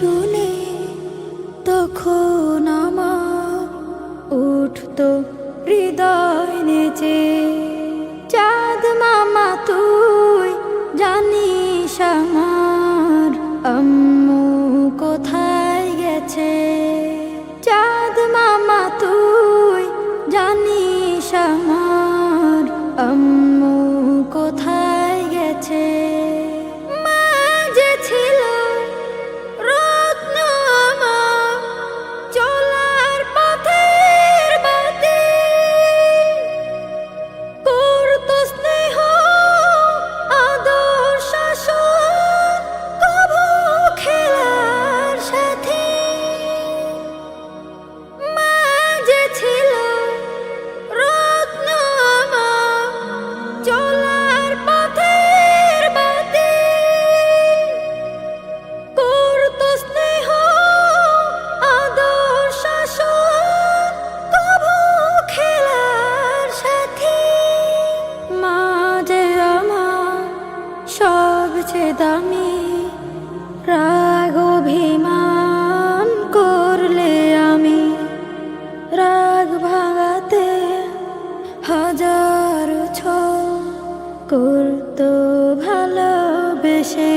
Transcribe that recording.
শুনে তখন আমার উঠতো হৃদয় নেচে। চাঁদ মামা তুই জানিস আমার আম্মু কোথায় গেছে। চাঁদ মামা তুই জানিস আমার আম্মু কোথায় গেছে। মা যে ছিল রত্ন আমার চলার পথের বাতি, করতো স্নেহ আদর শাসন কভু খেলার সাথী। মা যে ছিল রত্ন আমার চলার পথের বাতি, করতো স্নেহ আদর শাসন কভু খেলার সাথী। মা যে আমার সবচেয়ে দামি, রাগ অভিমান করলে আমি রাগ ভাঙাতে হাজার ছল করতো ভালোবেসে।